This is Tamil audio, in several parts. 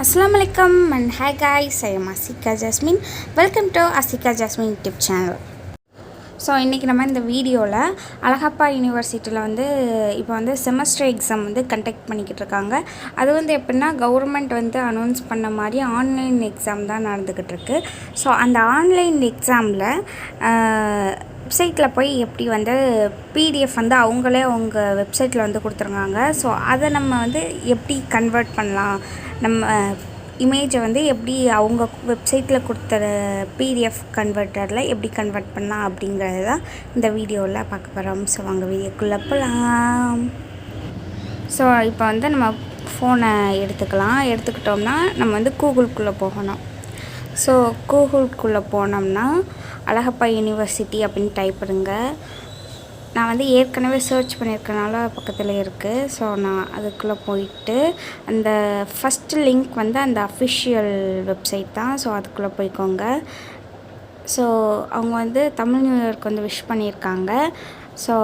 Assalamualaikum and hi guys, I am Ashika Jasmine. Welcome to Ashika Jasmine YouTube channel. So இன்றைக்கி நம்ம இந்த வீடியோவில் அழகப்பா யூனிவர்சிட்டியில் இப்போ செமஸ்டர் எக்ஸாம் கண்டக்ட் பண்ணிக்கிட்டு இருக்காங்க. அது எப்படின்னா கவர்மெண்ட் அனௌன்ஸ் பண்ண மாதிரி ஆன்லைன் எக்ஸாம் தான் நடந்துக்கிட்டு இருக்கு. ஸோ அந்த ஆன்லைன் எக்ஸாமில் வெப்சைட்டில் போய் எப்படி பிடிஎஃப் அவங்களே அவங்க வெப்சைட்டில் கொடுத்துருக்காங்க. ஸோ அதை நம்ம எப்படி கன்வெர்ட் பண்ணலாம், நம்ம இமேஜை எப்படி அவங்க வெப்சைட்டில் கொடுத்த பிடிஎஃப் கன்வெர்ட்டரில் எப்படி கன்வெர்ட் பண்ணலாம் அப்படிங்கிறது தான் இந்த வீடியோவில் பார்க்க போகிறோம். ஸோ வாங்க வீடியோக்குள்ளே போகலாம். ஸோ இப்போ நம்ம ஃபோனை எடுத்துக்கிட்டோம்னா நம்ம கூகுள்குள்ளே போகணும். ஸோ கூகுள்குள்ளே போனோம்னா அழகப்பா யூனிவர்சிட்டி அப்படின்னு டைப் பண்ணுங்க. நான் ஏற்கனவே சர்ச் பண்ணியிருக்கனால பக்கத்தில் இருக்குது. ஸோ நான் அதுக்குள்ளே போயிட்டு அந்த ஃபஸ்ட்டு லிங்க் அந்த அஃபிஷியல் வெப்சைட் தான். ஸோ அதுக்குள்ளே போய்க்கோங்க. ஸோ அவங்க தமிழ் நியூ இயர்க்கு விஷ் பண்ணியிருக்காங்க. ஸோ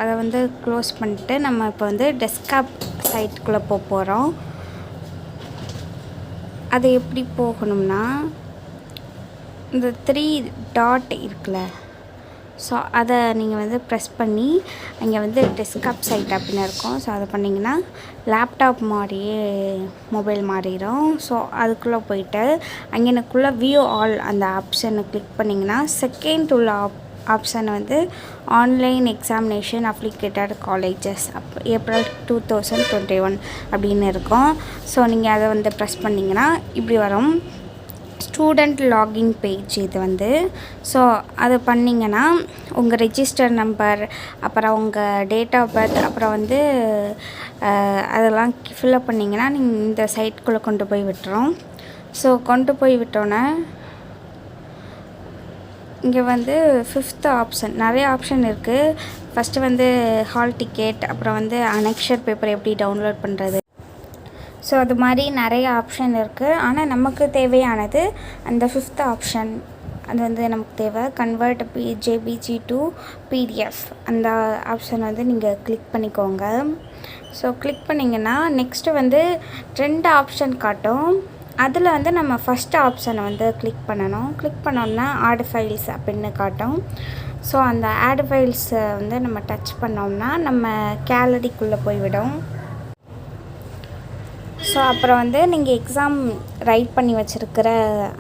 அதை க்ளோஸ் பண்ணிவிட்டு நம்ம இப்போ டெஸ்க்டாப் சைட்டுக்குள்ளே போகிறோம். அது எப்படி போகணும்னா இந்த 3 டாட் இருக்குல்ல, ஸோ அதை நீங்கள் ப்ரெஸ் பண்ணி அங்கே டெஸ்க்டாப் சைட் அப்படின்னு இருக்கும். ஸோ அதை பண்ணிங்கன்னா லேப்டாப் மாதிரியே மொபைல் மாறிடும். ஸோ அதுக்குள்ளே போயிட்டு அங்கேனக்குள்ளே வியூ ஆல் அந்த ஆப்ஷனை கிளிக் பண்ணிங்கன்னா செகண்ட் உள்ள option online examination அப்ளிகேட்டட் colleges April 2021 அப்படின்னு இருக்கும். ஸோ நீங்கள் அதை ப்ரெஸ் பண்ணிங்கன்னா இப்படி வரும் ஸ்டூடெண்ட் லாகின் பேஜ். இது ஸோ அது பண்ணிங்கன்னா உங்கள் ரெஜிஸ்டர் நம்பர், அப்புறம் உங்கள் டேட் ஆஃப் பர்த், அப்புறம் அதெல்லாம் ஃபில்அப் பண்ணிங்கன்னா நீங்கள் இந்த சைட்குள்ளே கொண்டு போய் விட்டுரும். ஸோ கொண்டு போய் விட்டோன்னே இங்கே 5th ஆப்ஷன், நிறைய ஆப்ஷன் இருக்குது. ஃபஸ்ட்டு ஹால் டிக்கெட், அப்புறம் அனெக்ஷர் பேப்பர் எப்படி டவுன்லோட் பண்ணுறது, ஸோ அது மாதிரி நிறைய ஆப்ஷன் இருக்குது. ஆனால் நமக்கு தேவையானது அந்த 5th ஆப்ஷன். அது நமக்கு தேவை கன்வெர்ட் ஜேபிஜி டு பிடிஎஃப். அந்த ஆப்ஷன் நீங்கள் கிளிக் பண்ணிக்கோங்க. ஸோ கிளிக் பண்ணிங்கன்னா நெக்ஸ்ட்டு 2 ஆப்ஷன் காட்டும். அதில் நம்ம ஃபஸ்ட் ஆப்ஷனை கிளிக் பண்ணணும். கிளிக் பண்ணோன்னா ஆட் ஃபைல்ஸ் அப்படின்னு காட்டும். ஸோ அந்த ஆட் ஃபைல்ஸை நம்ம டச் பண்ணோம்னா நம்ம கேலரிக்குள்ளே போய்விடும். ஸோ அப்புறம் நீங்கள் எக்ஸாம் ரைட் பண்ணி வச்சுருக்கிற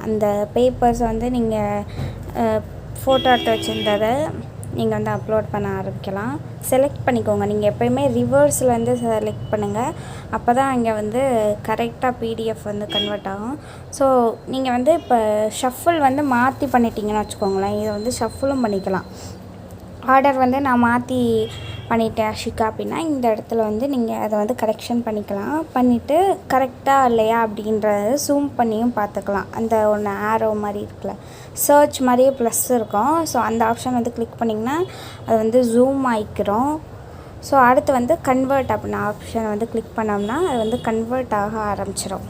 அந்த பேப்பர்ஸ் நீங்கள் ஃபோட்டோ எடுத்து வச்சுருந்ததை நீங்கள் அப்லோட் பண்ண ஆரம்பிக்கலாம். செலக்ட் பண்ணிக்கோங்க. நீங்கள் எப்போயுமே ரிவர்ஸில் செலக்ட் பண்ணுங்கள். அப்போ தான் இங்கே கரெக்டாக பிடிஎஃப் கன்வெர்ட் ஆகும். ஸோ நீங்கள் இப்போ ஷஃபிள் மாற்றி பண்ணிட்டீங்கன்னு வச்சுக்கோங்களேன். இதை ஷஃபிளும் பண்ணிக்கலாம். ஆர்டர் நான் மாற்றி பண்ணிட்டேன் அஷிகா அப்படின்னா இந்த இடத்துல நீங்கள் அதை கரெக்ஷன் பண்ணிக்கலாம். பண்ணிவிட்டு கரெக்டாக இல்லையா அப்படின்றத ஜூம் பண்ணியும் பார்த்துக்கலாம். அந்த ஒன்று ஆரோ மாதிரி இருக்குல்ல, சர்ச் மாதிரியே ப்ளஸ் இருக்கும். ஸோ அந்த ஆப்ஷன் கிளிக் பண்ணிங்கன்னா அது ஜூம் ஆகிக்கிறோம். ஸோ அடுத்து கன்வெர்ட் அப்படின்னு ஆப்ஷன் கிளிக் பண்ணோம்னா அது கன்வெர்ட் ஆக ஆரம்பிச்சிடும்.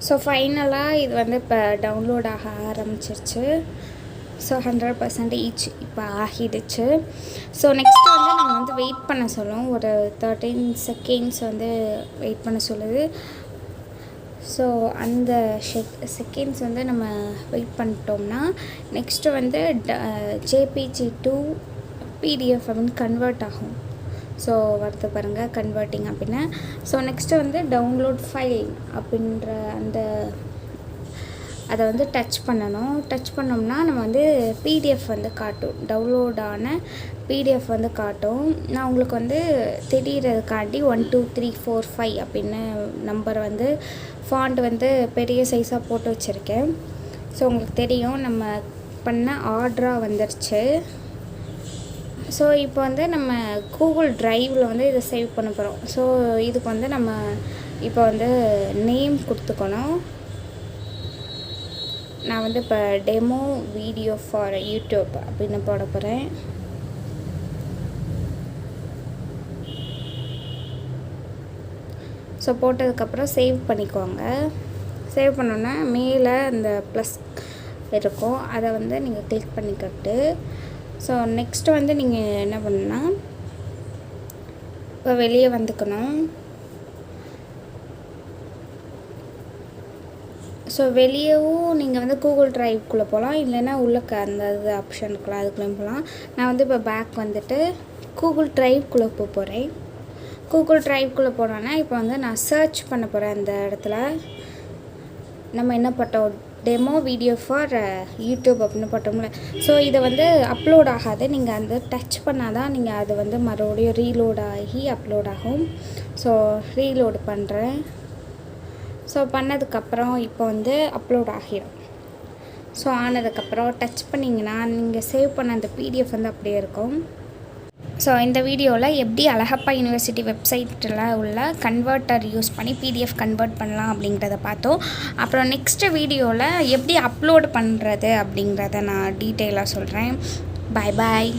ஸோ ஃபைனலாக இது இப்போ டவுன்லோட் ஆக ஆரம்பிச்சிருச்சு. ஸோ 100% இப்போ ஆகிடுச்சு. ஸோ நெக்ஸ்ட்டு நம்ம வெயிட் பண்ண சொல்லும். ஒரு 13 செகண்ட்ஸ் வெயிட் பண்ண சொல்லுது. ஸோ அந்த செகண்ட்ஸ் நம்ம வெயிட் பண்ணிட்டோம்னா நெக்ஸ்ட்டு ஜேபிஜி டு பிடிஎஃப் அப்படின்னு கன்வெர்ட் ஆகும். ஸோ வருது பாருங்கள் கன்வெர்ட்டிங் அப்படின்னு. ஸோ நெக்ஸ்ட்டு டவுன்லோட் ஃபைல் அப்படின்ற அதை டச் பண்ணணும். டச் பண்ணோம்னா நம்ம பிடிஎஃப் காட்டும். டவுன்லோடான பிடிஎஃப் காட்டும். நான் உங்களுக்கு தெரிகிறதுக்காண்டி 1 2 3 4 5 அப்படின்னு நம்பர் ஃபாண்ட் பெரிய சைஸாக போட்டு வச்சுருக்கேன். ஸோ உங்களுக்கு தெரியும் நம்ம பண்ண ஆர்டராக வந்துருச்சு. ஸோ இப்போ நம்ம கூகுள் ட்ரைவில் இதை சேவ் பண்ண போகிறோம். ஸோ இதுக்கு நம்ம இப்போ நேம் கொடுத்துக்கணும். நான் இப்போ டெமோ வீடியோ ஃபார் யூடியூப் அப்படின்னு போட போகிறேன். ஸோ போட்டதுக்கப்புறம் சேவ் பண்ணிக்கோங்க. சேவ் பண்ணோன்னா மேலே அந்த ப்ளஸ் இருக்கும், அதை நீங்கள் கிளிக் பண்ணிக்கிட்டு ஸோ நெக்ஸ்ட்டு நீங்கள் என்ன பண்ணுன்னா இப்போ வெளியே வந்துக்கணும். ஸோ வெளியவும் நீங்கள் வந்து கூகுள் ட்ரைவ்க்குள்ளே போகலாம், இல்லைன்னா உள்ளக்க அந்த இது ஆப்ஷன் இருக்கலாம் அதுக்குள்ளேயும் போகலாம். நான் வந்து இப்போ பேக் வந்துட்டு கூகுள் ட்ரைவ்க்குள்ளே போகிறேன். கூகுள் ட்ரைவ்க்குள்ளே போனோன்னா இப்போ வந்து நான் சர்ச் பண்ண போகிறேன். அந்த இடத்துல நம்ம என்ன போட்டோம், டெமோ வீடியோ ஃபார் யூடியூப் அப்படின்னு போட்டோம்ல. ஸோ இதை வந்து அப்லோட் ஆகாது, நீங்கள் அந்த டச் பண்ணால் தான் நீங்கள் அது வந்து மறுபடியும் ரீலோட் ஆகி அப்லோட் ஆகும். ஸோ ரீலோடு பண்ணுறேன். ஸோ பண்ணதுக்கப்புறம் இப்போ வந்து அப்லோட் ஆகிடும். ஸோ ஆனதுக்கப்புறம் டச் பண்ணிங்கன்னா நீங்கள் சேவ் பண்ண அந்த பிடிஎஃப் வந்து அப்படியே இருக்கும். ஸோ இந்த வீடியோவில் எப்படி அழகப்பா யூனிவர்சிட்டி வெப்சைட்டில் உள்ள கன்வெர்ட்டர் யூஸ் பண்ணி பிடிஎஃப் கன்வெர்ட் பண்ணலாம் அப்படிங்கிறத பார்த்தோம். அப்புறம் நெக்ஸ்ட்டு வீடியோவில் எப்படி அப்லோட் பண்ணுறது அப்படிங்கிறத நான் டீட்டெயிலாக சொல்கிறேன். பாய் பாய்.